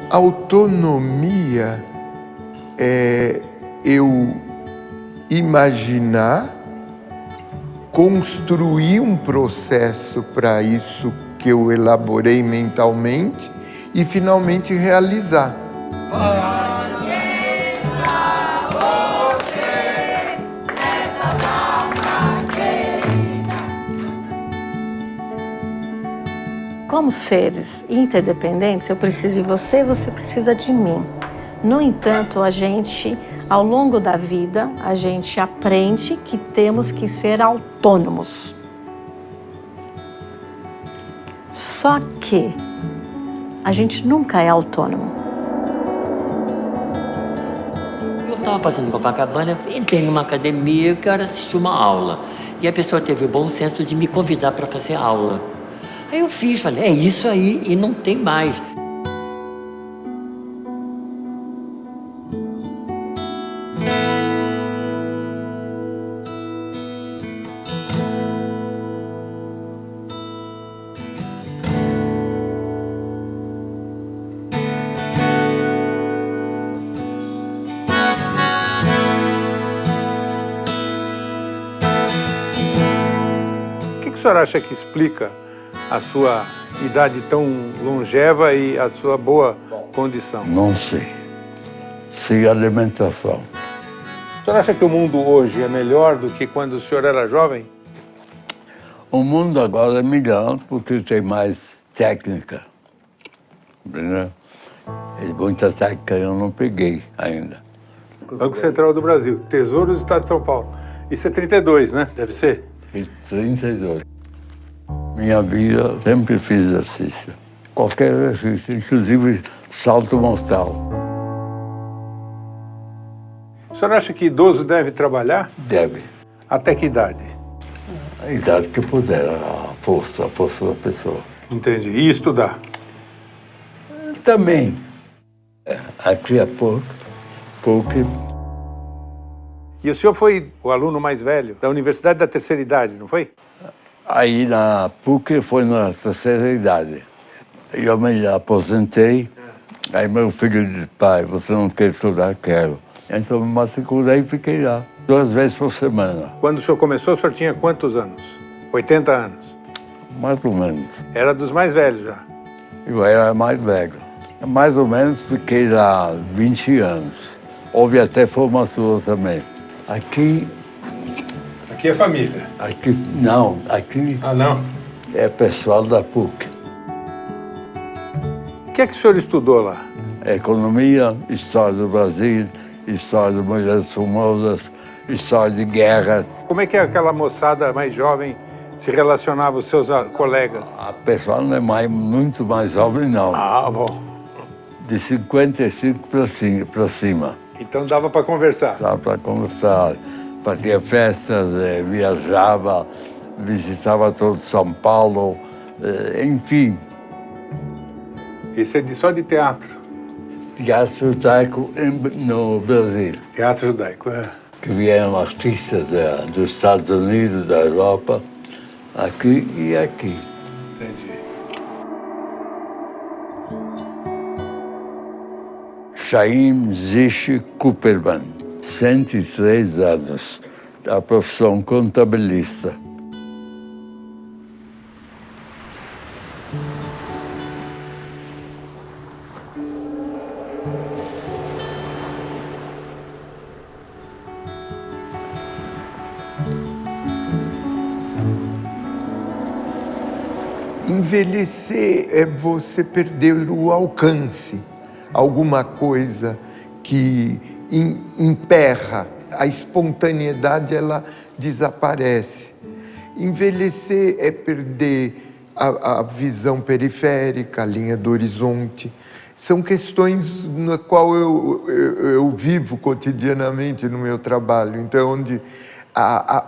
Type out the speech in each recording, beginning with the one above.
Autonomia é eu imaginar, construir um processo para isso que eu elaborei mentalmente e finalmente realizar. Como seres interdependentes, eu preciso de você, você precisa de mim. No entanto, ao longo da vida, a gente aprende que temos que ser autônomos. Só que a gente nunca é autônomo. Eu estava passando em Copacabana, entrei numa academia e quero assistir uma aula. E a pessoa teve o bom senso de me convidar para fazer aula. Aí eu fiz, falei, é isso aí e não tem mais. O que a senhora acha que explica a sua idade tão longeva e a sua boa condição? Não sei. Sei alimentação. A senhora acha que o mundo hoje é melhor do que quando o senhor era jovem? O mundo agora é melhor porque tem mais técnica. Entendeu? E muita técnica eu não peguei ainda. Banco Central do Brasil, Tesouro do Estado de São Paulo. Isso é 32, né? Deve ser? Fiz 32. Minha vida sempre fiz exercício. Qualquer exercício, inclusive salto mortal. O senhor acha que idoso deve trabalhar? Deve. Até que idade? A idade que puder, a força da pessoa. Entendi. E estudar? Também. Aqui é pouco. E o senhor foi o aluno mais velho da Universidade da Terceira Idade, não foi? Aí na PUC foi na terceira idade. Eu me aposentei, aí meu filho disse, pai, você não quer estudar? Quero. Então me matriculei e fiquei lá, 2 vezes por semana. Quando o senhor começou, o senhor tinha quantos anos? 80 anos. Mais ou menos. Era dos mais velhos já. Eu era mais velho. Mais ou menos fiquei lá 20 anos. Houve até formatura também. Aqui É família. Aqui, não. Aqui Ah, não? é pessoal da PUC. O que é que o senhor estudou lá? Economia, história do Brasil, história de mulheres famosas, história de guerra. Como é que aquela moçada mais jovem se relacionava os seus colegas? A pessoal não é muito mais jovem, não. Ah, bom. De 55 para cima. Então dava para conversar. Dá para conversar. Fazia festas, viajava, visitava todo São Paulo, enfim. Isso é só de teatro? Teatro judaico no Brasil. Teatro judaico, é. Que vieram artistas dos Estados Unidos, da Europa, aqui e aqui. Entendi. Chaim Ziche Cooperman, 103 anos, da profissão contabilista. Envelhecer é você perder o alcance, alguma coisa que emperra, a espontaneidade ela desaparece. Envelhecer é perder a visão periférica, a linha do horizonte. São questões na qual eu vivo cotidianamente no meu trabalho. Então, onde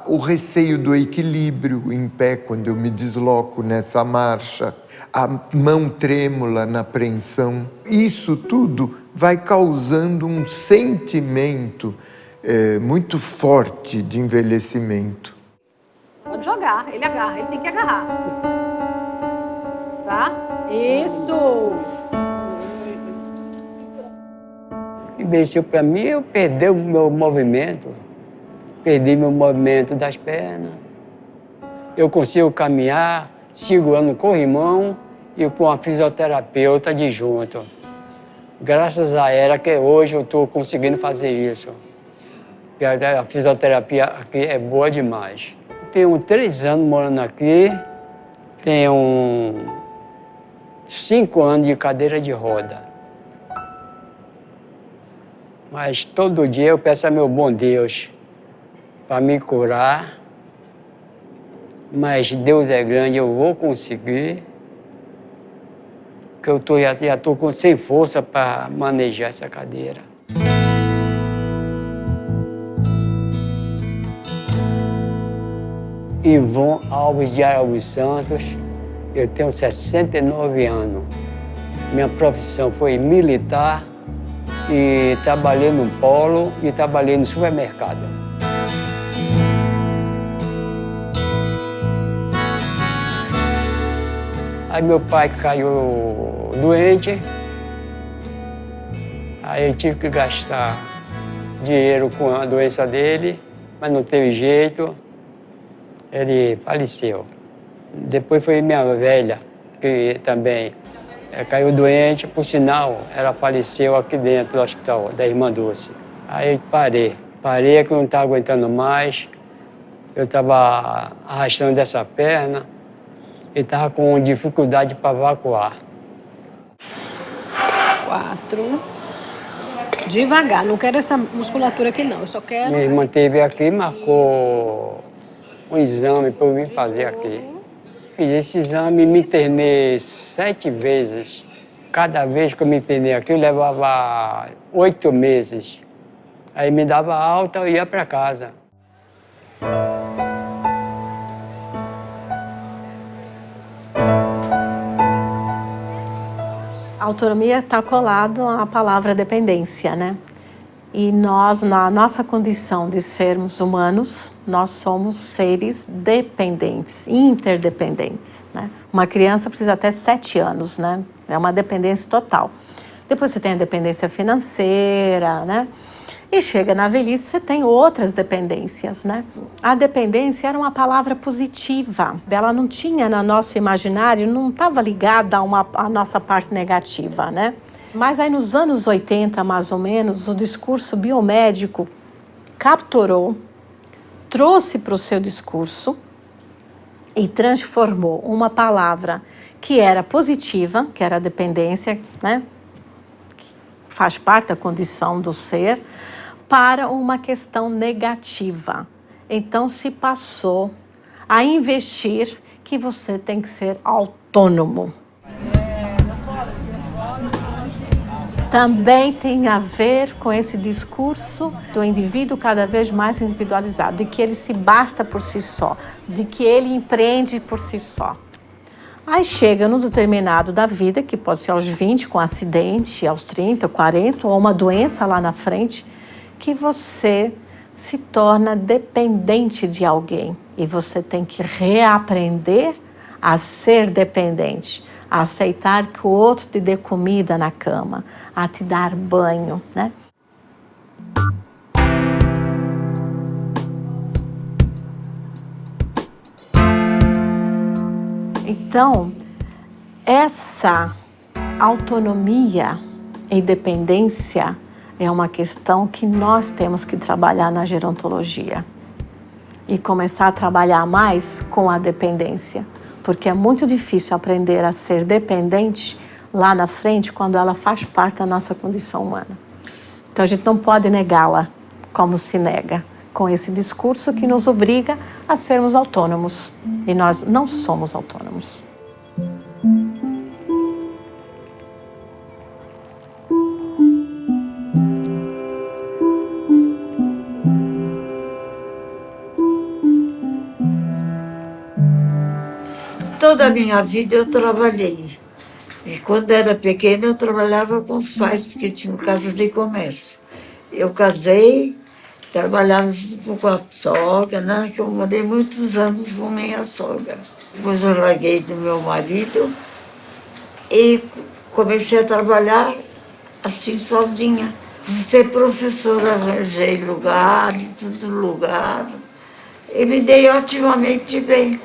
o receio do equilíbrio em pé, quando eu me desloco nessa marcha, a mão trêmula na apreensão. Isso tudo vai causando um sentimento muito forte de envelhecimento. Pode jogar, ele agarra, ele tem que agarrar. Tá? Isso! Imbecil para mim, eu perdi o meu movimento. Perdi meu movimento das pernas. Eu consigo caminhar segurando o corrimão e com a fisioterapeuta de junto. Graças a ela que hoje eu estou conseguindo fazer isso. A fisioterapia aqui é boa demais. Tenho 3 anos morando aqui, tenho 5 anos de cadeira de roda. Mas todo dia eu peço a meu bom Deus para me curar. Mas Deus é grande, eu vou conseguir. Que eu já estou sem força para manejar essa cadeira. Ivon Alves de Araújo Santos, eu tenho 69 anos. Minha profissão foi militar e trabalhei no polo e trabalhei no supermercado. Aí meu pai caiu doente, aí eu tive que gastar dinheiro com a doença dele, mas não teve jeito. Ele faleceu. Depois foi minha velha, que também caiu doente, por sinal, ela faleceu aqui dentro do hospital, da Irmã Dulce. Aí parei que eu não estava aguentando mais, eu estava arrastando essa perna e estava com dificuldade para evacuar. 4. Devagar, não quero essa musculatura aqui não, eu só quero... Minha irmã esteve aqui e marcou um exame para eu vir fazer aqui. Fiz esse exame e me internei 7 vezes. Cada vez que eu me internei aqui, eu levava 8 meses. Aí me dava alta, eu ia para casa. A autonomia está colado à palavra dependência, né? E nós, na nossa condição de sermos humanos, nós somos seres dependentes, interdependentes, né? Uma criança precisa até 7 anos, né? É uma dependência total. Depois você tem a dependência financeira, né? E chega na velhice, você tem outras dependências, né? A dependência era uma palavra positiva. Ela não tinha, no nosso imaginário, não estava ligada à nossa parte negativa, né? Mas aí nos anos 80, mais ou menos, o discurso biomédico capturou, trouxe para o seu discurso e transformou uma palavra que era positiva, que era a dependência, né? Que faz parte da condição do ser, para uma questão negativa. Então se passou a investir que você tem que ser autônomo. Também tem a ver com esse discurso do indivíduo cada vez mais individualizado, de que ele se basta por si só, de que ele empreende por si só. Aí chega no determinado da vida, que pode ser aos 20, com um acidente, aos 30, 40, ou uma doença lá na frente, que você se torna dependente de alguém. E você tem que reaprender a ser dependente, a aceitar que o outro te dê comida na cama, a te dar banho, né? Então, essa autonomia e dependência é uma questão que nós temos que trabalhar na gerontologia e começar a trabalhar mais com a dependência, porque é muito difícil aprender a ser dependente lá na frente quando ela faz parte da nossa condição humana. Então a gente não pode negá-la como se nega, com esse discurso que nos obriga a sermos autônomos, e nós não somos autônomos. Toda a minha vida eu trabalhei. E quando era pequena eu trabalhava com os pais, porque tinham casa de comércio. Eu casei, trabalhava junto com a sogra, né? Que eu morei muitos anos com minha sogra. Depois eu larguei do meu marido e comecei a trabalhar assim sozinha. Fui ser professora, arranjei lugar, em todo lugar. E me dei otimamente bem.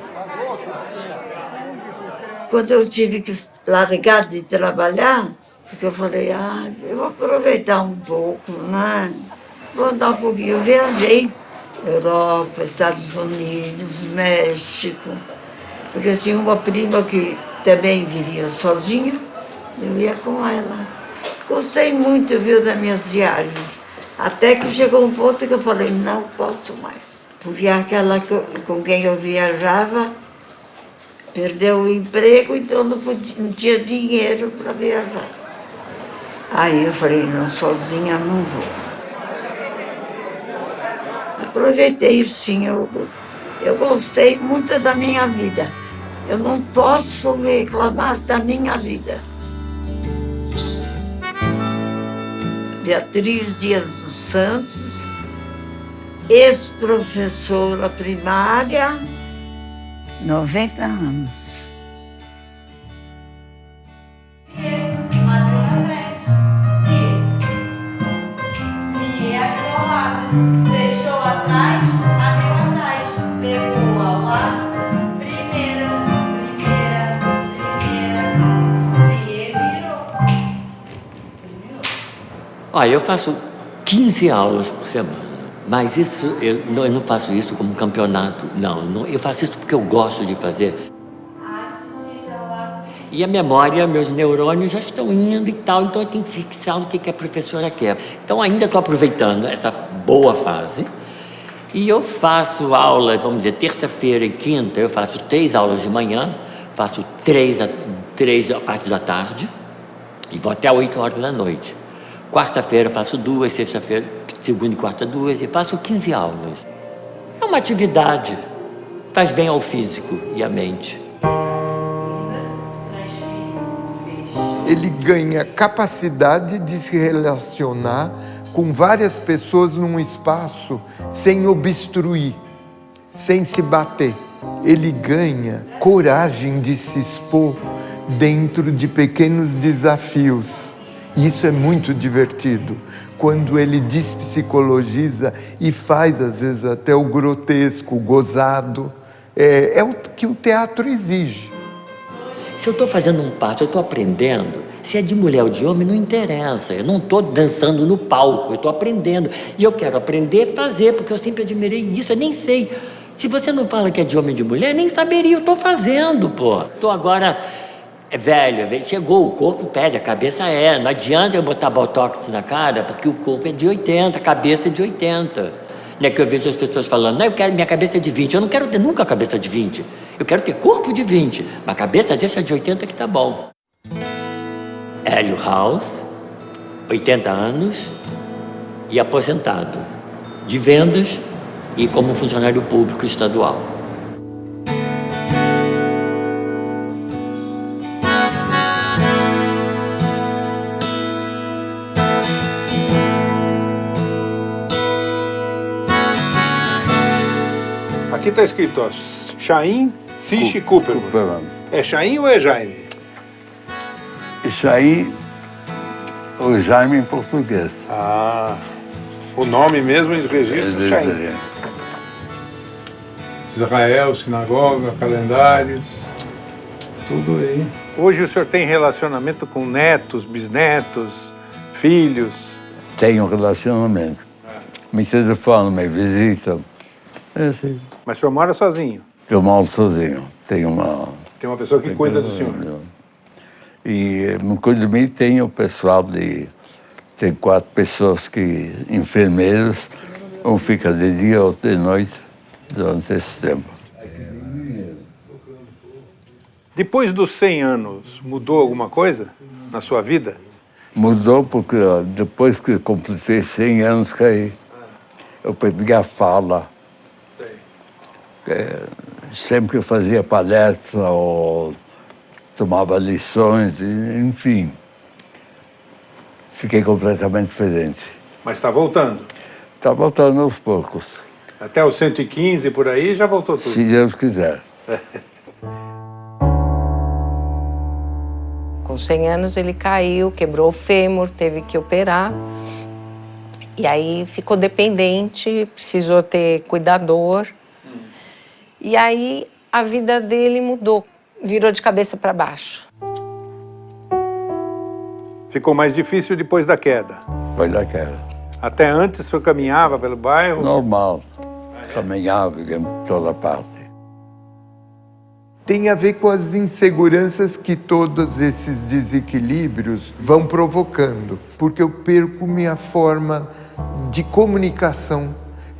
Quando eu tive que largar de trabalhar, porque eu falei, eu vou aproveitar um pouco, né? Vou andar um pouquinho. Eu viajei, Europa, Estados Unidos, México, porque eu tinha uma prima que também vivia sozinha, eu ia com ela. Gostei muito, viu, das minhas viagens. Até que chegou um ponto que eu falei, não posso mais. Porque aquela com quem eu viajava perdeu o emprego, então não tinha dinheiro para viajar. Aí eu falei, não, sozinha não vou. Aproveitei, sim, eu gostei muito da minha vida. Eu não posso reclamar da minha vida. Beatriz Dias dos Santos, ex-professora primária, 90 anos. Fechou atrás, abriu atrás, levou ao lado, primeira, e virou. Olha, eu faço 15 aulas por semana, mas isso eu não faço isso como campeonato, não, eu faço isso porque eu gosto de fazer. E a memória, meus neurônios já estão indo e tal, então eu tenho que fixar o que a professora quer. Então ainda estou aproveitando essa boa fase. E eu faço aula, vamos dizer, terça-feira e quinta, eu faço 3 aulas de manhã, faço 3 a parte da tarde e vou até 8 horas da noite. Quarta-feira faço 2, sexta-feira, segunda e quarta 2, e faço 15 aulas. É uma atividade, faz bem ao físico e à mente. Ele ganha capacidade de se relacionar com várias pessoas num espaço sem obstruir, sem se bater. Ele ganha coragem de se expor dentro de pequenos desafios. E isso é muito divertido, quando ele despsicologiza e faz, às vezes, até o grotesco, o gozado. É o que o teatro exige. Se eu estou fazendo um passo, eu estou aprendendo. Se é de mulher ou de homem, não interessa. Eu não estou dançando no palco, eu estou aprendendo. E eu quero aprender a fazer, porque eu sempre admirei isso, eu nem sei. Se você não fala que é de homem ou de mulher, nem saberia, eu estou fazendo, pô. Estou agora velho, chegou, o corpo pede, a cabeça é. Não adianta eu botar botox na cara, porque o corpo é de 80, a cabeça é de 80. Não é que eu vejo as pessoas falando, não, eu quero minha cabeça de 20. Eu não quero ter nunca a cabeça de 20. Eu quero ter corpo de 20, mas a cabeça deixa de 80 que tá bom. Hélio House, 80 anos e aposentado, de vendas e como funcionário público estadual. Aqui está escrito, ó, Chaim Fish Cooperman. É Chaim ou é Jaime? Chaim, o Jaime em português. Ah, o nome mesmo em registro, Chaim. Israel, sinagoga, calendários, tudo aí. Hoje o senhor tem relacionamento com netos, bisnetos, filhos? Tenho relacionamento. Me telefonam, me visitam. É assim. Mas o senhor mora sozinho? Eu moro sozinho. Tem uma pessoa que cuida do senhor? E no cuido de mim tem o pessoal tem 4 pessoas enfermeiros, um fica de dia, outro de noite, durante esse tempo. Depois dos 100 anos, mudou alguma coisa na sua vida? Mudou porque depois que completei 100 anos, que eu perdi a fala. Sempre que fazia palestra ou tomava lições, enfim. Fiquei completamente diferente. Mas está voltando? Está voltando aos poucos. Até os 115 por aí já voltou tudo. Se Deus quiser. Com 100 anos ele caiu, quebrou o fêmur, teve que operar. E aí ficou dependente, precisou ter cuidador. E aí a vida dele mudou, virou de cabeça para baixo. Ficou mais difícil depois da queda. Foi daquela. Até antes o senhor caminhava pelo bairro? Normal. Caminhava em toda parte. Tem a ver com as inseguranças que todos esses desequilíbrios vão provocando, porque eu perco minha forma de comunicação.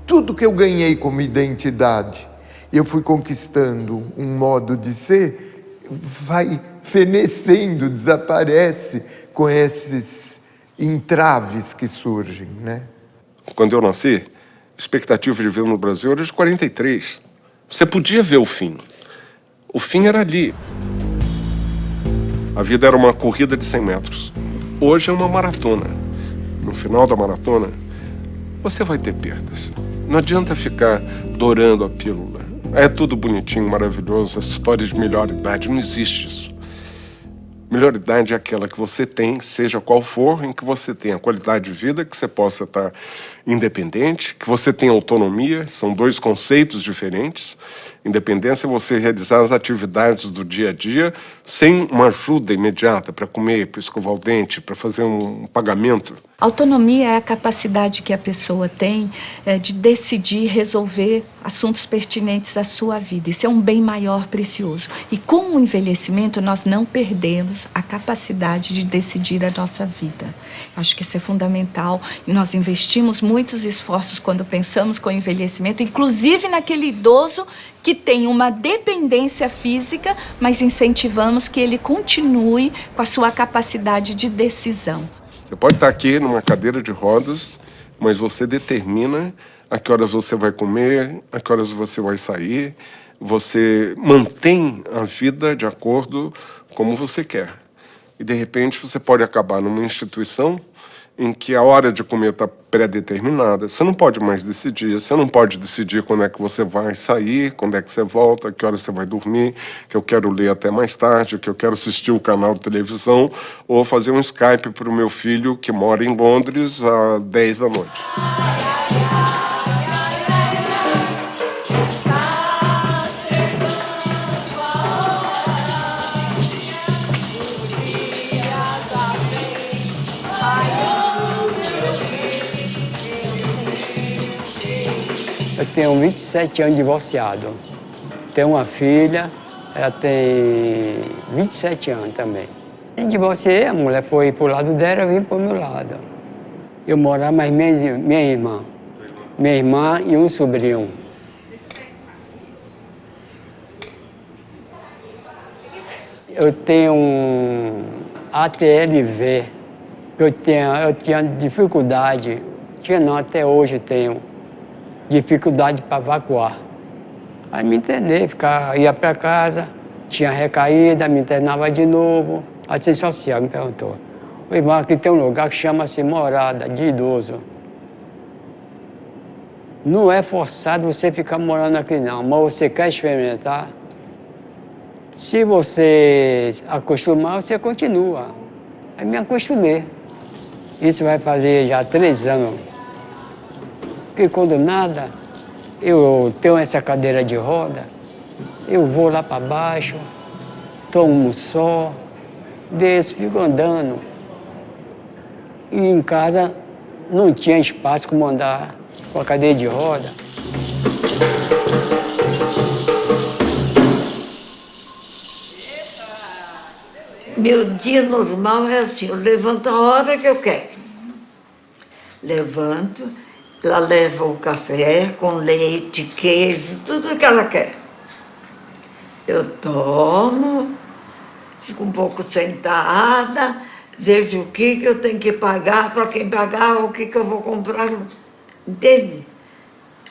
Tudo que eu ganhei como identidade, eu fui conquistando um modo de ser, vai fenecendo, desaparece com esses entraves que surgem, né? Quando eu nasci, a expectativa de vida no Brasil era de 43. Você podia ver o fim. O fim era ali. A vida era uma corrida de 100 metros. Hoje é uma maratona. No final da maratona, você vai ter perdas. Não adianta ficar dourando a pílula. É tudo bonitinho, maravilhoso, as histórias de melhor idade, não existe isso. Melhor idade é aquela que você tem, seja qual for, em que você tenha qualidade de vida, que você possa estar independente, que você tenha autonomia, são dois conceitos diferentes. Independência é você realizar as atividades do dia a dia sem uma ajuda imediata para comer, para escovar o dente, para fazer um pagamento. Autonomia é a capacidade que a pessoa tem de decidir resolver assuntos pertinentes à sua vida. Isso é um bem maior precioso. E com o envelhecimento, nós não perdemos a capacidade de decidir a nossa vida. Acho que isso é fundamental. E nós investimos muitos esforços quando pensamos com o envelhecimento, inclusive naquele idoso que tem uma dependência física, mas incentivamos que ele continue com a sua capacidade de decisão. Você pode estar aqui numa cadeira de rodas, mas você determina a que horas você vai comer, a que horas você vai sair. Você mantém a vida de acordo como você quer. E, de repente, você pode acabar numa instituição em que a hora de comer está pré-determinada. Você não pode mais decidir. Você não pode decidir quando é que você vai sair, quando é que você volta, que horas você vai dormir, que eu quero ler até mais tarde, que eu quero assistir o canal de televisão ou fazer um Skype para o meu filho que mora em Londres às 10 da noite. Eu tenho 27 anos divorciado. Tenho uma filha, ela tem 27 anos também. Eu divorciei, a mulher foi pro lado dela, eu vim pro meu lado. Eu morava mais minha irmã e um sobrinho. Eu tenho um ATLV, que eu tinha dificuldade, até hoje tenho. Dificuldade para evacuar. Aí me internei, ia para casa, tinha recaída, me internava de novo. A assistência social me perguntou: "Ô, irmão, aqui tem um lugar que chama-se morada de idoso. Não é forçado você ficar morando aqui não, mas você quer experimentar? Se você acostumar, você continua." Aí me acostumei. Isso vai fazer já 3 anos. Porque quando nada, eu tenho essa cadeira de roda, eu vou lá para baixo, tomo um sol, desço, fico andando. E em casa não tinha espaço como andar com a cadeira de roda. Meu dia normal é assim, eu levanto a hora que eu quero. Levanto, ela leva o café com leite, queijo, tudo que ela quer. Eu tomo, fico um pouco sentada, vejo o que eu tenho que pagar, para quem pagar, o que eu vou comprar, entende?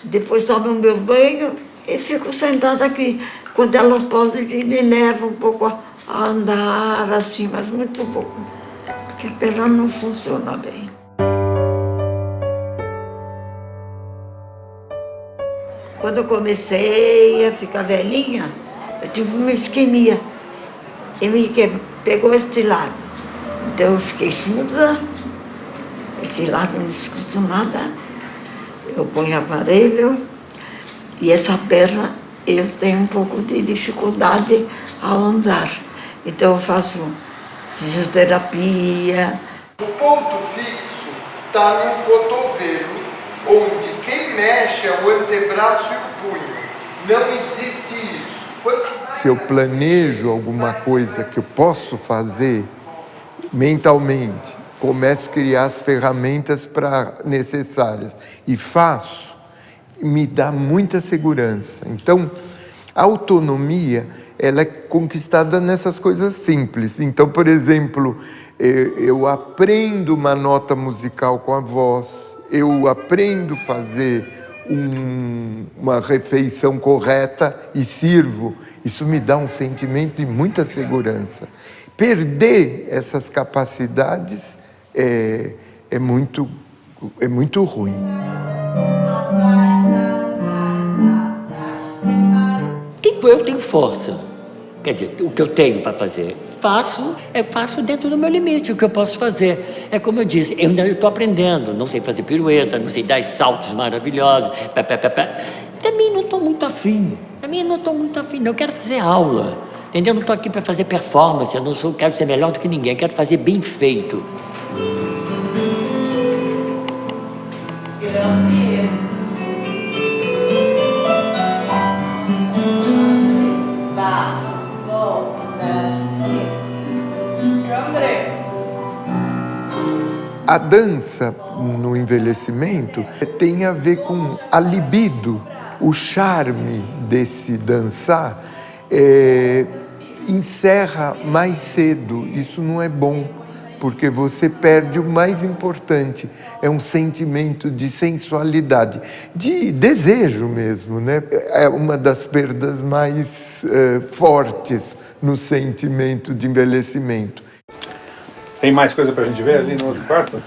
Depois tomo o meu banho e fico sentada aqui. Quando ela pode ir, me leva um pouco a andar assim, mas muito pouco, porque a perna não funciona bem. Quando eu comecei a ficar velhinha, eu tive uma isquemia. E pegou este lado. Então eu fiquei surda, esse lado não escuto nada. Eu ponho aparelho e essa perna eu tenho um pouco de dificuldade ao andar. Então eu faço fisioterapia. O ponto fixo está no cotovelo, onde quem mexe é o antebraço e o punho. Não existe isso. Se eu planejo alguma coisa que eu posso fazer mentalmente, começo a criar as ferramentas necessárias e faço, me dá muita segurança. Então, a autonomia, ela é conquistada nessas coisas simples. Então, por exemplo, eu aprendo uma nota musical com a voz, eu aprendo a fazer uma refeição correta e sirvo. Isso me dá um sentimento de muita segurança. Perder essas capacidades é muito ruim. Eu tenho força. Quer dizer, o que eu tenho para fazer, faço dentro do meu limite, o que eu posso fazer. É como eu disse, eu ainda estou aprendendo, não sei fazer pirueta, não sei dar saltos maravilhosos, Também não estou muito afim, eu quero fazer aula, entendeu? Eu não estou aqui para fazer performance, eu quero ser melhor do que ninguém, eu quero fazer bem feito. A dança no envelhecimento tem a ver com a libido, o charme desse dançar encerra mais cedo. Isso não é bom, porque você perde o mais importante, é um sentimento de sensualidade, de desejo mesmo, né? É uma das perdas mais fortes no sentimento de envelhecimento. Tem mais coisa pra gente ver ali no outro quarto?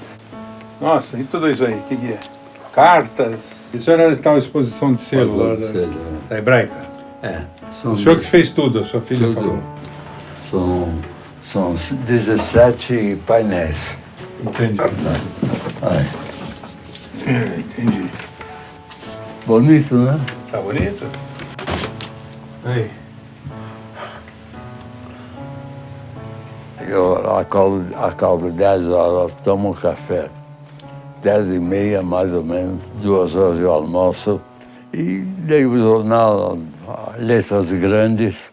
Nossa, e tudo isso aí? O que é? Cartas? Isso era tal exposição de selo lá da Hebraica? O senhor que fez tudo, a sua filha falou. São 17 painéis. Entendi. Entendi. Bonito, né? Tá bonito? Aí. Eu acordo 10 horas, tomo um café. 10h30, mais ou menos, 2 horas de almoço. E leio o jornal, letras grandes,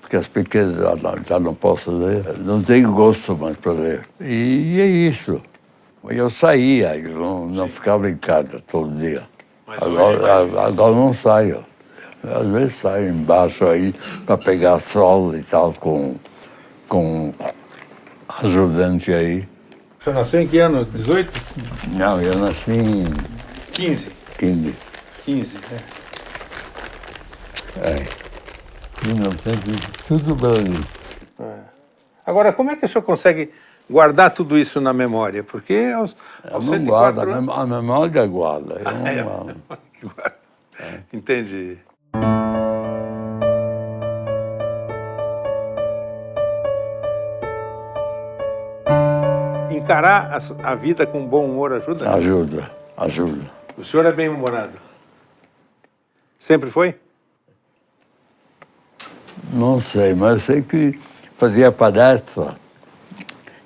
porque as pequenas já não posso ler. Não tenho gosto mais para ler. E é isso. Eu saía, eu não ficava em casa todo dia. Agora não saio. Às vezes saio embaixo aí para pegar sol e tal com ajudante aí. O senhor nasceu em que ano? 18? Não, eu nasci em... 15? 15. 15, É. 1900, tudo Brasil. Agora, como é que o senhor consegue guardar tudo isso na memória? Porque aos Eu não 104 guardo, anos... a memória guarda. Eu não guardo. Entendi. Encarar a vida com bom humor ajuda? Ajuda. O senhor é bem-humorado? Sempre foi? Não sei, mas sei que fazia palestra.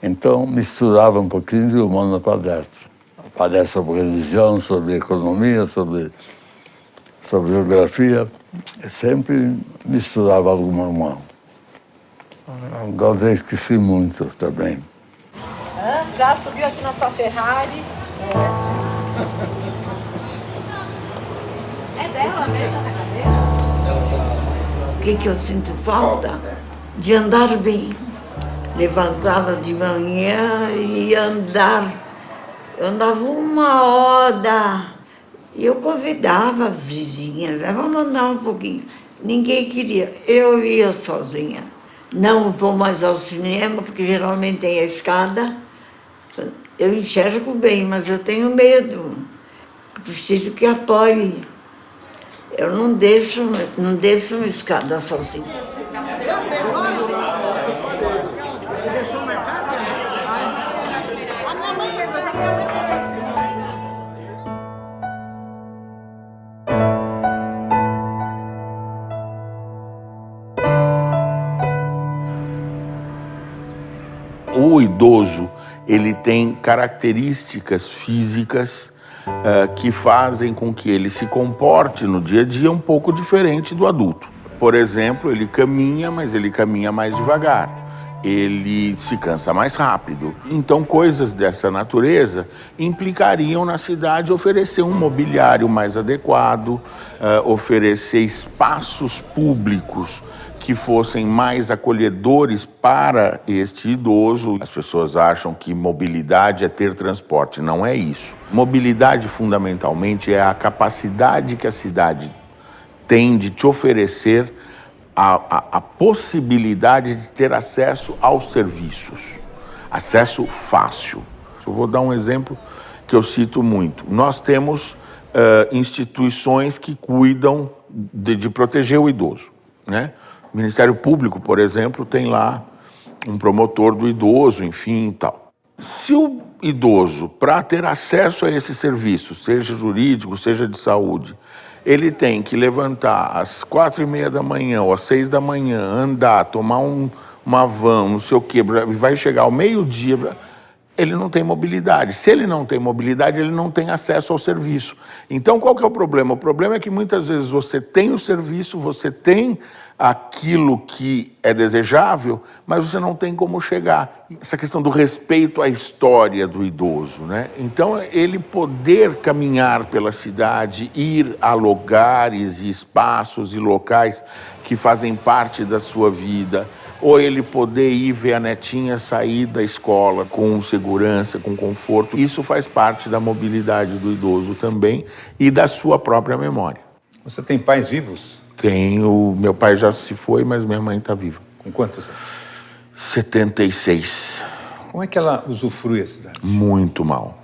Então misturava um pouquinho de humor na palestra. Palestra sobre religião, sobre economia, sobre geografia. Sempre misturava algum humor. Agora eu esqueci muito também. Já subiu aqui na sua Ferrari? É dela mesmo essa cadeira? O que eu sinto falta? De andar bem. Levantava de manhã e ia andar. Eu andava 1 hora. E eu convidava as vizinhas, vamos andar um pouquinho. Ninguém queria. Eu ia sozinha. Não vou mais ao cinema, porque geralmente tem a escada. Eu enxergo bem, mas eu tenho medo. Preciso que apoie. Eu não deixo uma escada sozinha. O idoso, ele tem características físicas que fazem com que ele se comporte no dia a dia um pouco diferente do adulto. Por exemplo, ele caminha, mas ele caminha mais devagar. Ele se cansa mais rápido. Então, coisas dessa natureza implicariam na cidade oferecer um mobiliário mais adequado, oferecer espaços públicos que fossem mais acolhedores para este idoso. As pessoas acham que mobilidade é ter transporte. Não é isso. Mobilidade, fundamentalmente, é a capacidade que a cidade tem de te oferecer a possibilidade de ter acesso aos serviços. Acesso fácil. Eu vou dar um exemplo que eu cito muito. Nós temos instituições que cuidam de proteger o idoso, né? O Ministério Público, por exemplo, tem lá um promotor do idoso, enfim, tal. Se o idoso, para ter acesso a esse serviço, seja jurídico, seja de saúde, ele tem que levantar às 4:30 da manhã ou às 6 da manhã, andar, tomar uma van, não sei o quê, vai chegar ao meio-dia, ele não tem mobilidade. Se ele não tem mobilidade, ele não tem acesso ao serviço. Então, qual que é o problema? O problema é que muitas vezes você tem o serviço, você tem aquilo que é desejável, mas você não tem como chegar. Essa questão do respeito à história do idoso, né? Então, ele poder caminhar pela cidade, ir a lugares e espaços e locais que fazem parte da sua vida, ou ele poder ir ver a netinha sair da escola com segurança, com conforto. Isso faz parte da mobilidade do idoso também e da sua própria memória. Você tem pais vivos? Tenho. Meu pai já se foi, mas minha mãe está viva. Com quantos anos? 76. Como é que ela usufrui a cidade? Muito mal,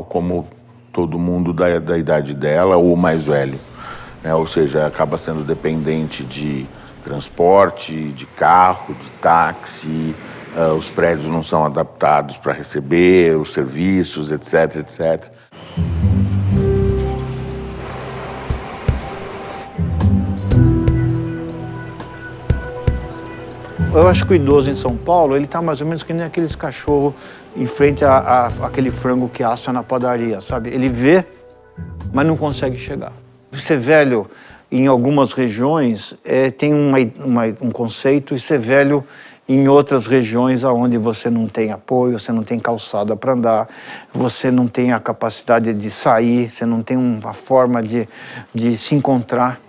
como todo mundo da idade dela ou mais velho, né? Ou seja, acaba sendo dependente de transporte, de carro, de táxi, os prédios não são adaptados para receber os serviços, etc, etc. Eu acho que o idoso em São Paulo, ele tá mais ou menos que nem aqueles cachorros em frente a aquele frango que assa na padaria, sabe? Ele vê, mas não consegue chegar. Ser velho em algumas regiões tem um conceito, e ser velho em outras regiões onde você não tem apoio, você não tem calçada para andar, você não tem a capacidade de sair, você não tem uma forma de se encontrar.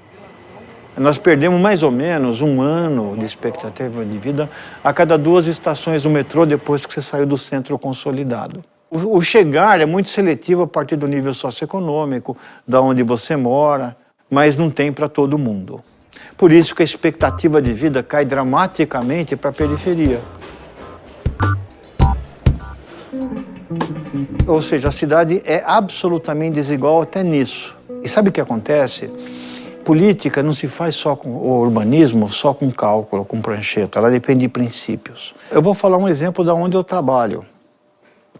Nós perdemos mais ou menos 1 ano de expectativa de vida a cada 2 estações do metrô depois que você saiu do centro consolidado. O chegar é muito seletivo a partir do nível socioeconômico, da onde você mora, mas não tem para todo mundo. Por isso que a expectativa de vida cai dramaticamente para a periferia. Ou seja, a cidade é absolutamente desigual até nisso. E sabe o que acontece? Política não se faz só com o urbanismo, só com cálculo, com prancheta, ela depende de princípios. Eu vou falar um exemplo de onde eu trabalho.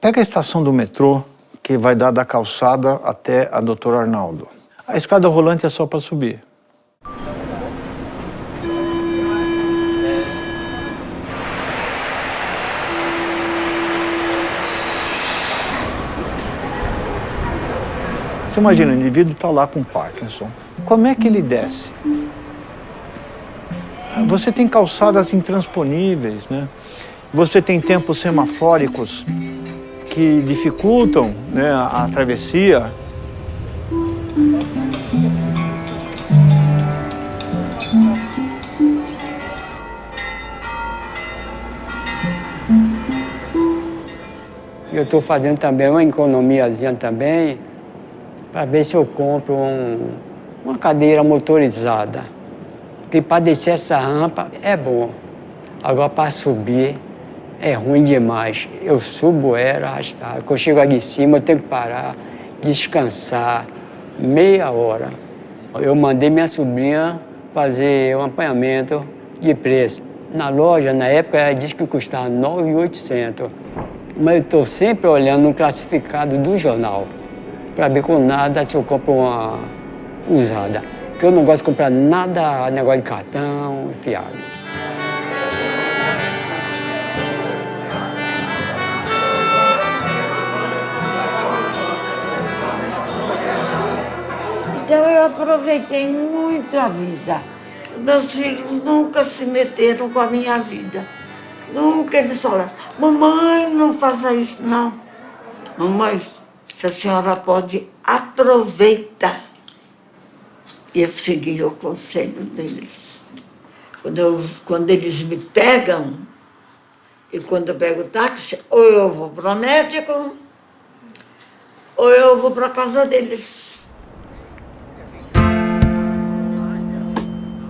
Pega a estação do metrô, que vai dar da calçada até a Dr. Arnaldo. A escada rolante é só para subir. Você imagina, o indivíduo está lá com Parkinson. Como é que ele desce? Você tem calçadas intransponíveis, né? Você tem tempos semafóricos que dificultam, né, a travessia. Eu estou fazendo também uma economiazinha também, para ver se eu compro uma cadeira motorizada. Porque para descer essa rampa é bom. Agora para subir é ruim demais. Eu subo era arrastado. Quando eu chego aqui em cima eu tenho que parar, descansar, meia hora. Eu mandei minha sobrinha fazer um acompanhamento de preço. Na loja, na época, ela disse que custava R$ 9.800. Mas eu estou sempre olhando no classificado do jornal para ver com nada se eu compro uma usada. Porque eu não gosto de comprar nada, negócio de cartão, fiado. Então eu aproveitei muito a vida. Meus filhos nunca se meteram com a minha vida. Nunca eles falaram, mamãe, não faça isso, não. Mamãe, se a senhora pode, aproveita. E eu segui o conselho deles. Quando eles me pegam, e quando eu pego o táxi, ou eu vou para o médico, ou eu vou para a casa deles.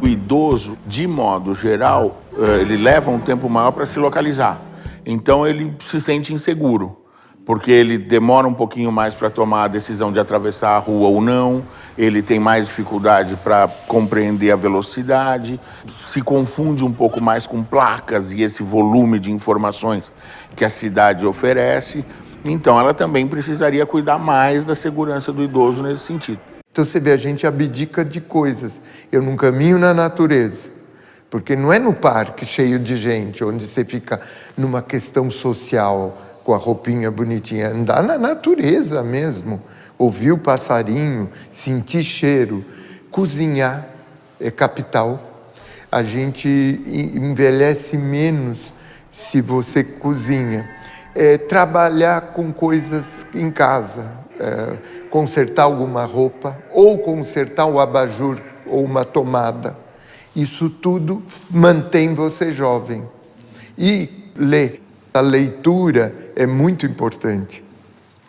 O idoso, de modo geral, ele leva um tempo maior para se localizar. Então ele se sente inseguro, porque ele demora um pouquinho mais para tomar a decisão de atravessar a rua ou não, ele tem mais dificuldade para compreender a velocidade, se confunde um pouco mais com placas e esse volume de informações que a cidade oferece. Então ela também precisaria cuidar mais da segurança do idoso nesse sentido. Então você vê, a gente abdica de coisas. Eu não caminho na natureza, porque não é no parque cheio de gente, onde você fica numa questão social, com a roupinha bonitinha. Andar na natureza mesmo, ouvir o passarinho, sentir cheiro, cozinhar é capital. A gente envelhece menos se você cozinha. Trabalhar com coisas em casa. Consertar alguma roupa, ou consertar o abajur, ou uma tomada. Isso tudo mantém você jovem. E ler. A leitura é muito importante,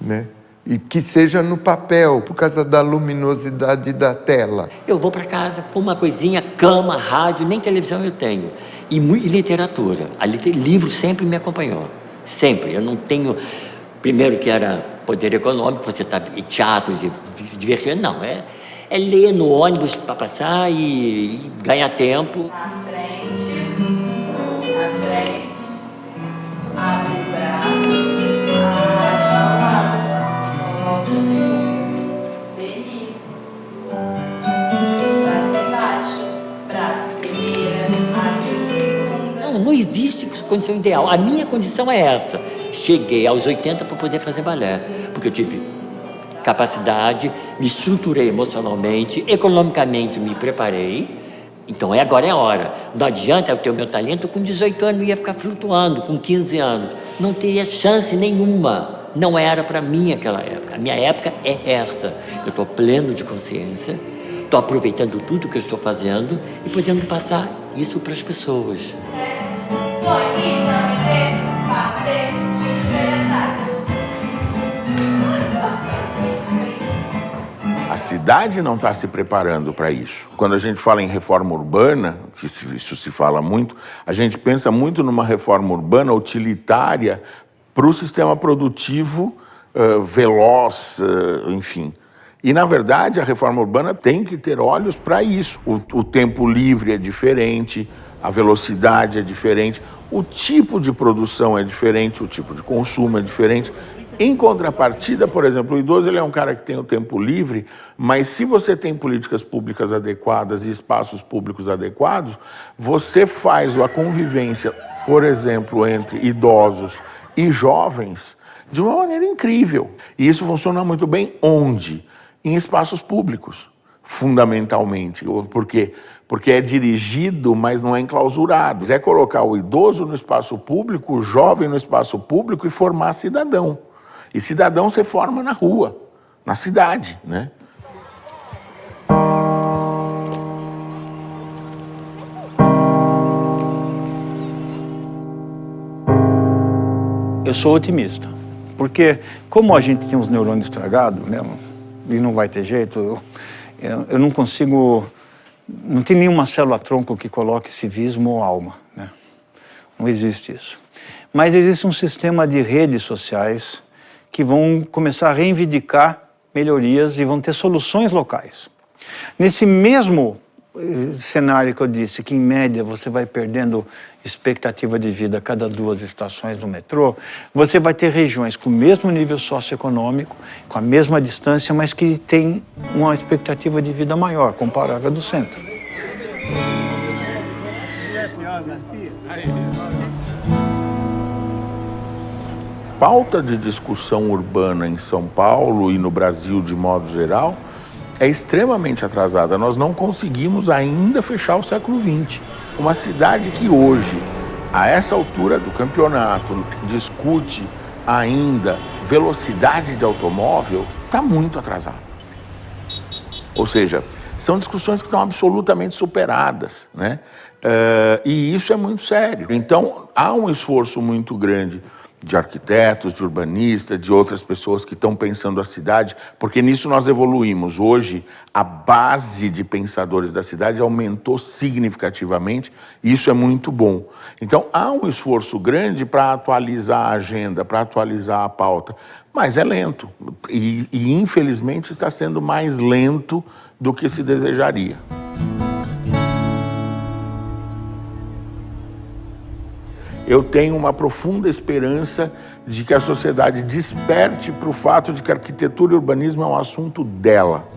né? E que seja no papel, por causa da luminosidade da tela. Eu vou para casa, com uma coisinha, cama, rádio, nem televisão eu tenho. E literatura. Livro sempre me acompanhou. Sempre. Eu não tenho... Primeiro que era poder econômico, você está em teatro, diversão. Não, é ler no ônibus para passar e ganhar tempo. À frente, abre o braço, arrasta o lado, volta o segundo, delírio. Braço embaixo, braço primeira, abre o segundo. Não existe condição ideal. A minha condição é essa. Cheguei aos 80 para poder fazer balé, porque eu tive capacidade, me estruturei emocionalmente, economicamente me preparei. Então agora é a hora. Não adianta eu ter o meu talento, com 18 anos eu ia ficar flutuando, com 15 anos. Não teria chance nenhuma. Não era para mim aquela época. A minha época é essa. Eu estou pleno de consciência, estou aproveitando tudo que eu estou fazendo e podendo passar isso para as pessoas. A cidade não está se preparando para isso. Quando a gente fala em reforma urbana, que isso se fala muito, a gente pensa muito numa reforma urbana utilitária para o sistema produtivo veloz, enfim. E, na verdade, a reforma urbana tem que ter olhos para isso. O tempo livre é diferente, a velocidade é diferente, o tipo de produção é diferente, o tipo de consumo é diferente. Em contrapartida, por exemplo, o idoso ele é um cara que tem o tempo livre, mas se você tem políticas públicas adequadas e espaços públicos adequados, você faz a convivência, por exemplo, entre idosos e jovens de uma maneira incrível. E isso funciona muito bem onde? Em espaços públicos, fundamentalmente. Por quê? Porque é dirigido, mas não é enclausurado. É colocar o idoso no espaço público, o jovem no espaço público e formar cidadão. E cidadão você forma na rua, na cidade, né? Eu sou otimista, porque como a gente tem os neurônios estragados, né, e não vai ter jeito, eu não consigo, não tem nenhuma célula-tronco que coloque civismo ou alma, né? Não existe isso. Mas existe um sistema de redes sociais que vão começar a reivindicar melhorias e vão ter soluções locais. Nesse mesmo cenário que eu disse, que em média você vai perdendo expectativa de vida a cada 2 estações do metrô, você vai ter regiões com o mesmo nível socioeconômico, com a mesma distância, mas que tem uma expectativa de vida maior, comparável à do centro. Pauta de discussão urbana em São Paulo e no Brasil de modo geral é extremamente atrasada. Nós não conseguimos ainda fechar o século XX. Uma cidade que hoje, a essa altura do campeonato, discute ainda velocidade de automóvel, está muito atrasada. Ou seja, são discussões que estão absolutamente superadas, né? E isso é muito sério. Então, há um esforço muito grande de arquitetos, de urbanistas, de outras pessoas que estão pensando a cidade, porque nisso nós evoluímos. Hoje, a base de pensadores da cidade aumentou significativamente, e isso é muito bom. Então, há um esforço grande para atualizar a agenda, para atualizar a pauta, mas é lento, e infelizmente está sendo mais lento do que se desejaria. Eu tenho uma profunda esperança de que a sociedade desperte para o fato de que arquitetura e urbanismo é um assunto dela.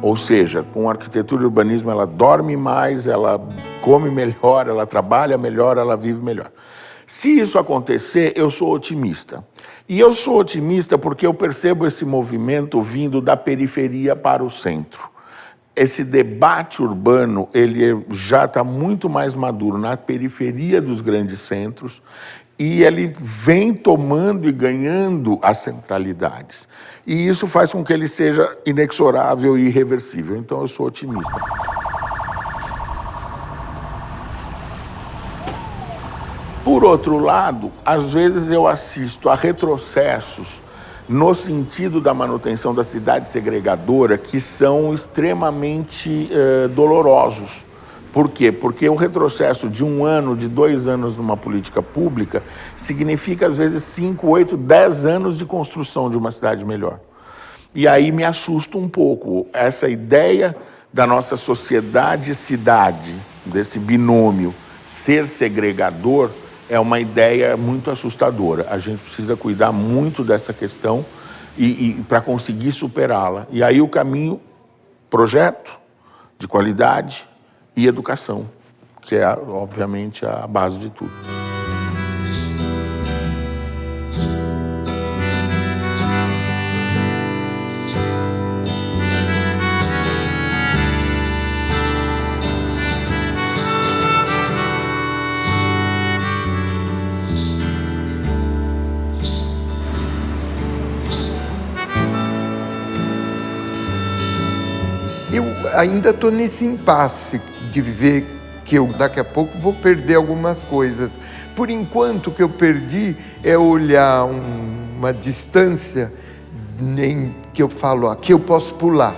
Ou seja, com arquitetura e urbanismo ela dorme mais, ela come melhor, ela trabalha melhor, ela vive melhor. Se isso acontecer, eu sou otimista. E eu sou otimista porque eu percebo esse movimento vindo da periferia para o centro. Esse debate urbano, ele já está muito mais maduro na periferia dos grandes centros e ele vem tomando e ganhando as centralidades. E isso faz com que ele seja inexorável e irreversível. Então eu sou otimista. Por outro lado, às vezes eu assisto a retrocessos no sentido da manutenção da cidade segregadora, que são extremamente dolorosos. Por quê? Porque o retrocesso de 1 ano, de 2 anos numa política pública, significa, às vezes, 5, 8, 10 anos de construção de uma cidade melhor. E aí me assusta um pouco essa ideia da nossa sociedade-cidade, desse binômio ser segregador, é uma ideia muito assustadora. A gente precisa cuidar muito dessa questão e para conseguir superá-la. E aí o caminho, projeto de qualidade e educação, que é, obviamente, a base de tudo. Eu ainda estou nesse impasse de ver que eu daqui a pouco vou perder algumas coisas. Por enquanto, o que eu perdi é olhar uma distância em que eu falo, aqui eu posso pular.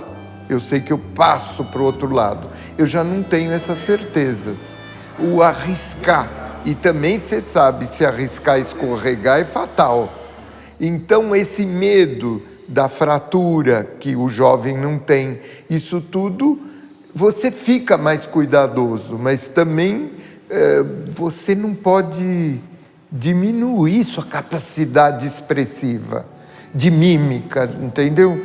Eu sei que eu passo para o outro lado. Eu já não tenho essas certezas. O arriscar. E também, você sabe, se arriscar e escorregar é fatal. Então, esse medo da fratura que o jovem não tem, isso tudo, você fica mais cuidadoso, mas também você não pode diminuir sua capacidade expressiva, de mímica, entendeu?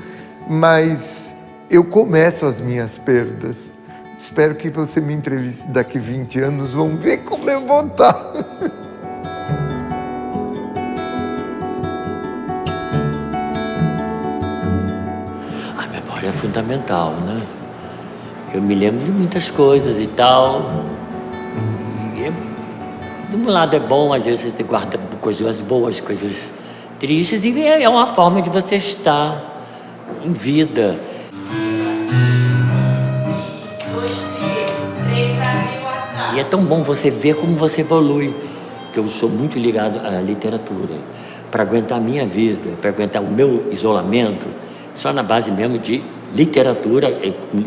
Mas eu começo as minhas perdas. Espero que você me entreviste daqui 20 anos, vamos ver como eu vou estar. É fundamental, né? Eu me lembro de muitas coisas e tal. De um lado é bom, às vezes você guarda coisas boas, coisas tristes, e é uma forma de você estar em vida. 2, 3 abril atrás. E é tão bom você ver como você evolui, que eu sou muito ligado à literatura. Para aguentar a minha vida, para aguentar o meu isolamento, só na base mesmo de literatura,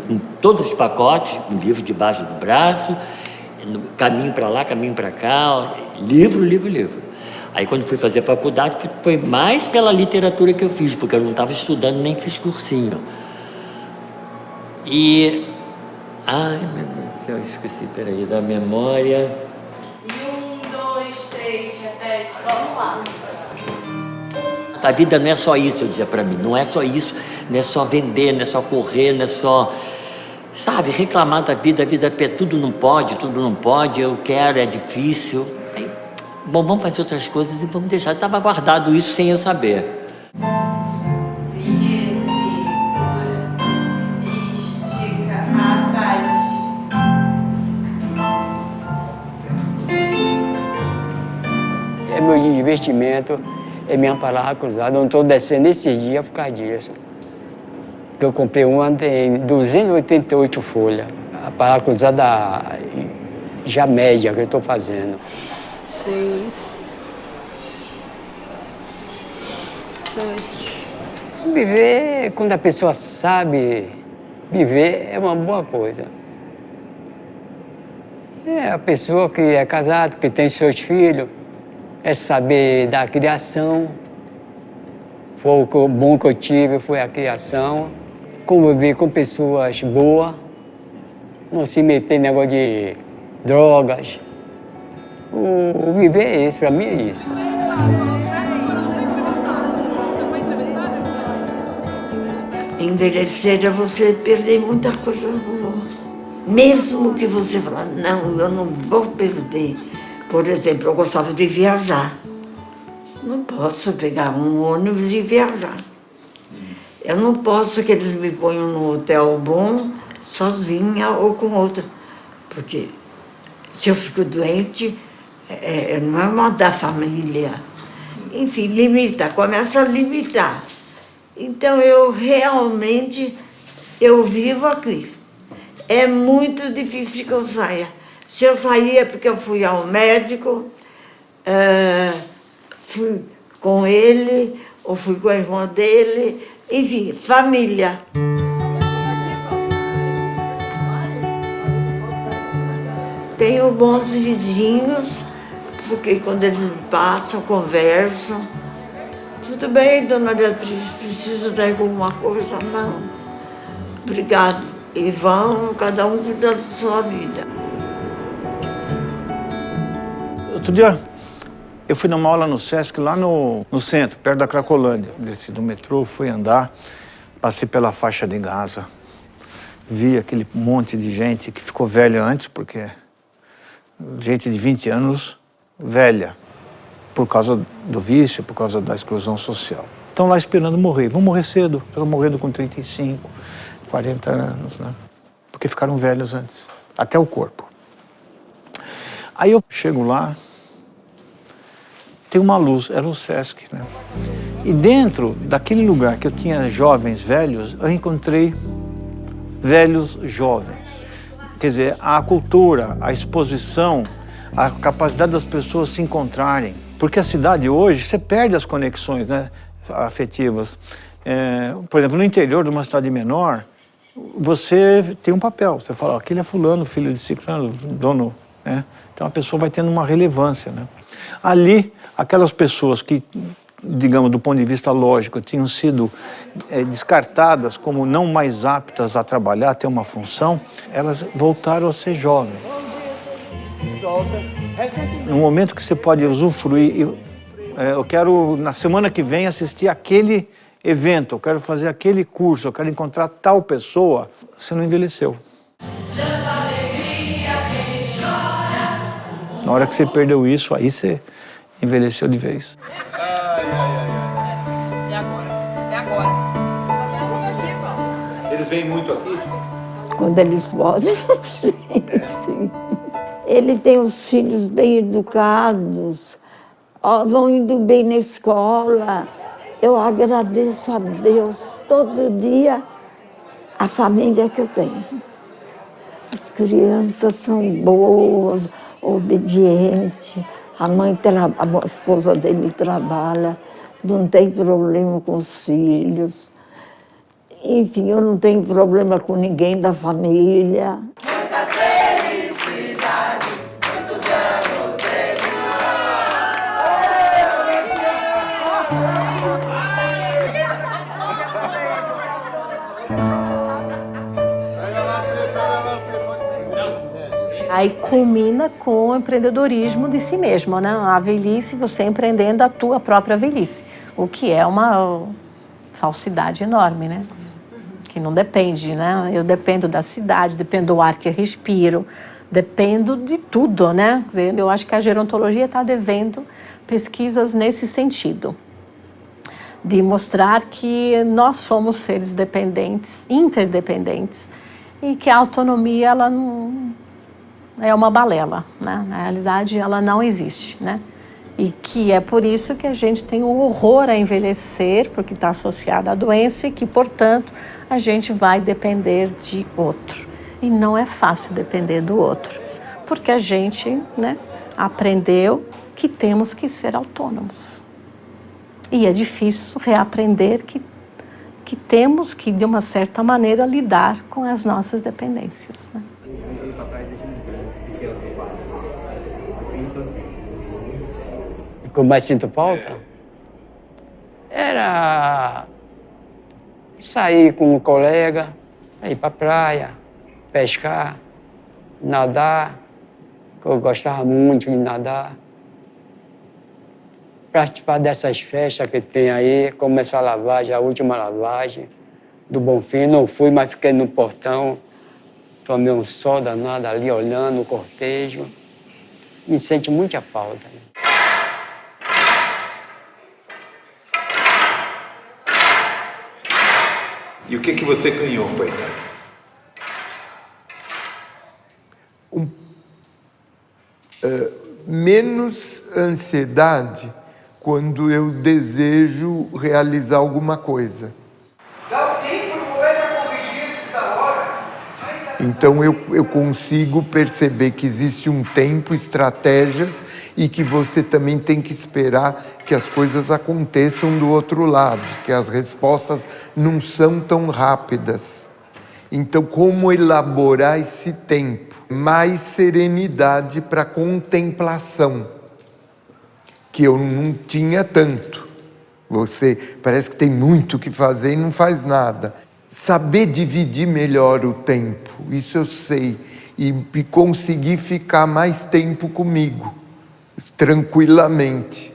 com todos os pacotes, um livro debaixo do braço, caminho para lá, caminho para cá, livro. Aí quando fui fazer faculdade, foi mais pela literatura que eu fiz, porque eu não estava estudando nem fiz cursinho. E... Ai, meu Deus do céu, esqueci, peraí, da memória. E 1, 2, 3, repete. Vamos lá. A vida não é só isso, eu dizia pra mim, não é só isso, não é só vender, não é só correr, não é só, sabe, reclamar da vida, tudo não pode, eu quero, é difícil. Aí, bom, vamos fazer outras coisas e vamos deixar. Estava guardado isso sem eu saber. Estica atrás. É meu investimento, é minha palavra cruzada. Eu não estou descendo esses dias por causa disso. Eu comprei uma, tem 288 folhas. A palavra cruzada já média que eu estou fazendo. 6, 7. Viver, quando a pessoa sabe viver, é uma boa coisa. É a pessoa que é casada, que tem seus filhos, é saber da criação. Foi o bom que eu tive, foi a criação. Conviver com pessoas boas, não se meter em negócio de drogas. O viver é esse, para mim é isso. Envelhecer é você perder muita coisa boa. Mesmo que você fale, não, eu não vou perder. Por exemplo, eu gostava de viajar. Não posso pegar um ônibus e viajar. Eu não posso que eles me ponham num hotel bom, sozinha ou com outra. Porque se eu fico doente, não é uma da família. Enfim, começa a limitar. Então eu realmente, eu vivo aqui. É muito difícil que eu saia. Se eu sair é porque eu fui ao médico, fui com ele, ou fui com a irmã dele, enfim, família. Tenho bons vizinhos, porque quando eles passam, conversam. Tudo bem, dona Beatriz, precisa de alguma coisa? Não. Obrigado. E vão, cada um cuidar da sua vida. Outro dia, eu fui numa aula no Sesc, lá no centro, perto da Cracolândia. Desci do metrô, fui andar, passei pela faixa de Gaza. Vi aquele monte de gente que ficou velha antes, porque gente de 20 anos, velha, por causa do vício, por causa da exclusão social. Estão lá esperando morrer. Vão morrer cedo, estão morrendo com 35, 40 anos, né? Porque ficaram velhos antes, até o corpo. Aí eu chego lá, tem uma luz, era o Sesc, né? E dentro daquele lugar que eu tinha jovens velhos, eu encontrei velhos jovens. Quer dizer, a cultura, a exposição, a capacidade das pessoas se encontrarem. Porque a cidade hoje, você perde as conexões, né, afetivas. Por exemplo, no interior de uma cidade menor, você tem um papel. Você fala, aquele é fulano, filho de ciclano, dono, né? Então a pessoa vai tendo uma relevância, né? Ali, aquelas pessoas que, digamos, do ponto de vista lógico, tinham sido descartadas como não mais aptas a trabalhar, a ter uma função, elas voltaram a ser jovens. No momento que você pode usufruir, eu quero, na semana que vem, assistir aquele evento, eu quero fazer aquele curso, eu quero encontrar tal pessoa, você não envelheceu. Na hora que você perdeu isso, aí você envelheceu de vez. E agora? Eles vêm muito aqui? Quando eles podem, sim. Ele tem os filhos bem educados, vão indo bem na escola. Eu agradeço a Deus todo dia a família que eu tenho. As crianças são boas, obedientes. A esposa dele trabalha, não tem problema com os filhos. Enfim, eu não tenho problema com ninguém da família. Muita felicidade, muitos anos de vida. aí culmina com o empreendedorismo de si mesmo, né? A velhice, você empreendendo a tua própria velhice, o que é uma falsidade enorme, né? Que não depende, né? Eu dependo da cidade, dependo do ar que eu respiro, dependo de tudo, né? Quer dizer, eu acho que a gerontologia está devendo pesquisas nesse sentido, de mostrar que nós somos seres dependentes, interdependentes, e que a autonomia, ela não é uma balela, né? Na realidade, ela não existe, né? E que é por isso que a gente tem o horror a envelhecer, porque está associado à doença, e que, portanto, a gente vai depender de outro. E não é fácil depender do outro, porque a gente, né, aprendeu que temos que ser autônomos. E é difícil reaprender que temos que, de uma certa maneira, lidar com as nossas dependências, né? O que eu mais sinto falta era sair com um colega, ir para a praia, pescar, nadar, que eu gostava muito de nadar. Participar dessas festas que tem aí, começar a lavagem, a última lavagem do Bonfim. Não fui, mas fiquei no portão, tomei um sol danado ali, olhando o cortejo. Me sente muita falta. E o que você ganhou com a idade? Menos ansiedade quando eu desejo realizar alguma coisa. Dá o tempo, não começa a corrigir antes da hora. Então eu consigo perceber que existe um tempo, estratégias, e que você também tem que esperar que as coisas aconteçam do outro lado, que as respostas não são tão rápidas. Então, como elaborar esse tempo? Mais serenidade para contemplação, que eu não tinha tanto. Você parece que tem muito o que fazer e não faz nada. Saber dividir melhor o tempo, isso eu sei, e conseguir ficar mais tempo comigo, tranquilamente.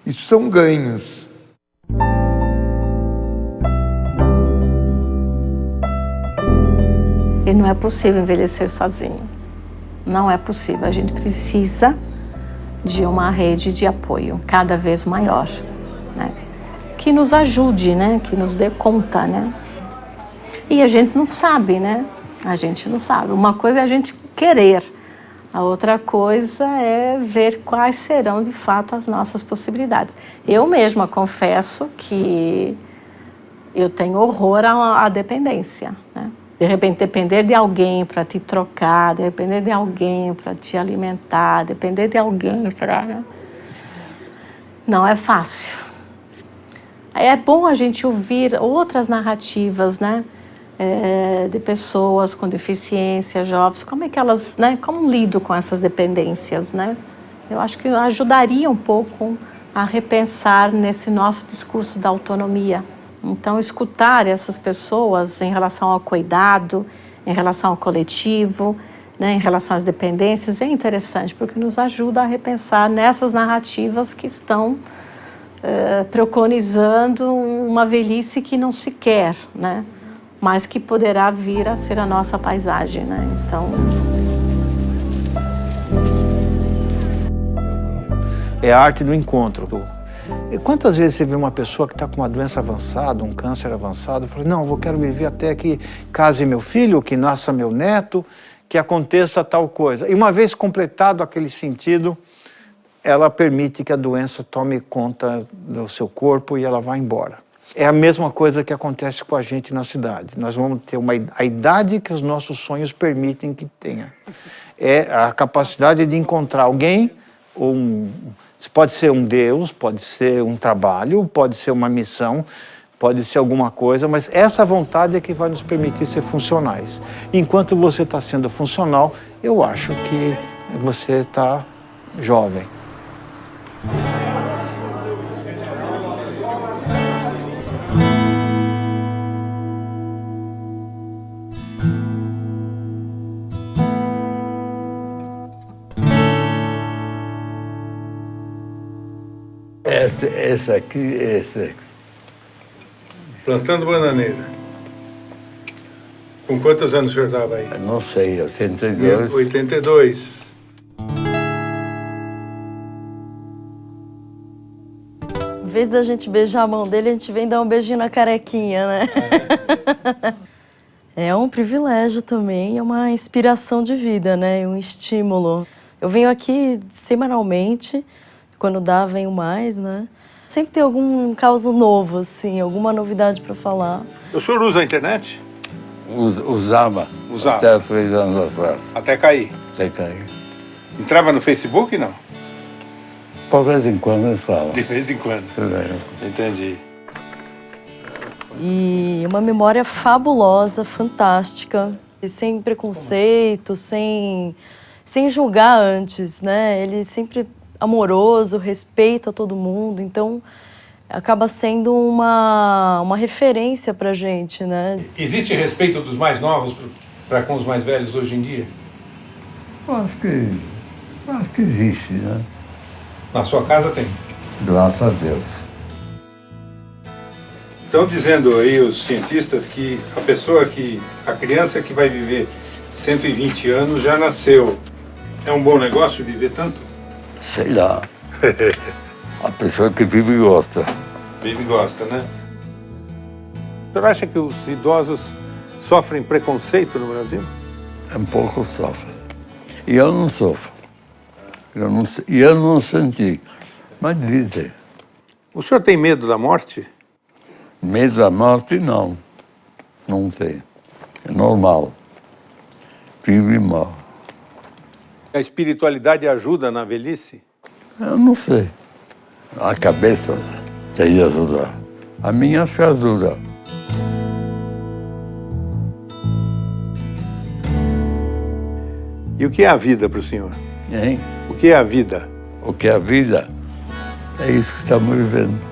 Isso são ganhos. E não é possível envelhecer sozinho. Não é possível. A gente precisa de uma rede de apoio cada vez maior, né? Que nos ajude, né? Que nos dê conta, né? E a gente não sabe, né? A gente não sabe. Uma coisa é a gente querer. A outra coisa é ver quais serão, de fato, as nossas possibilidades. Eu mesma confesso que eu tenho horror à dependência, né? De repente, depender de alguém para te trocar, depender de alguém para te alimentar, depender de alguém para... Né? Não é fácil. É bom a gente ouvir outras narrativas, né? De pessoas com deficiência, jovens, como é que elas, né? Como lidam com essas dependências, né? Eu acho que ajudaria um pouco a repensar nesse nosso discurso da autonomia. Então, escutar essas pessoas em relação ao cuidado, em relação ao coletivo, né, em relação às dependências, é interessante, porque nos ajuda a repensar nessas narrativas que estão preconizando uma velhice que não se quer, né, mas que poderá vir a ser a nossa paisagem, né? Então... É a arte do encontro. E quantas vezes você vê uma pessoa que está com uma doença avançada, um câncer avançado, e fala, não, eu quero viver até que case meu filho, que nasça meu neto, que aconteça tal coisa. E uma vez completado aquele sentido, ela permite que a doença tome conta do seu corpo e ela vá embora. É a mesma coisa que acontece com a gente na cidade. Nós vamos ter a idade que os nossos sonhos permitem que tenha. É a capacidade de encontrar alguém, ou pode ser um Deus, pode ser um trabalho, pode ser uma missão, pode ser alguma coisa, mas essa vontade é que vai nos permitir ser funcionais. Enquanto você está sendo funcional, eu acho que você está jovem. Essa aqui, essa. Plantando bananeira. Com quantos anos o senhor estava aí? Não sei, 82. 82. Em vez da gente beijar a mão dele, a gente vem dar um beijinho na carequinha, né? É um privilégio também, é uma inspiração de vida, né? Um estímulo. Eu venho aqui semanalmente, quando dá, venho mais, né? Sempre tem algum caso novo, assim, alguma novidade para falar. O senhor usa a internet? Usava. Até 3 anos atrás. Até cair? Até cair. Entrava no Facebook, não? De vez em quando eu estava. De vez em quando. Entendi. E uma memória fabulosa, fantástica, e sem preconceito, sem julgar antes, né? Ele sempre amoroso, respeita todo mundo, então acaba sendo uma referência pra gente, né? Existe respeito dos mais novos para com os mais velhos hoje em dia? Eu acho que existe, né? Na sua casa tem? Graças a Deus. Estão dizendo aí os cientistas que a criança que vai viver 120 anos já nasceu. É um bom negócio viver tanto? Sei lá. A pessoa que vive gosta. Vive e gosta, né? O senhor acha que os idosos sofrem preconceito no Brasil? Um pouco sofre. E eu não sofro. Eu não senti. Mas dizem. O senhor tem medo da morte? Medo da morte, não. Não tem. É normal. Vive e morre. A espiritualidade ajuda na velhice? Eu não sei. A cabeça tem que ajudar. A minha acho que ajuda. E o que é a vida para o senhor? Hein? O que é a vida? O que é a vida? É isso que estamos vivendo.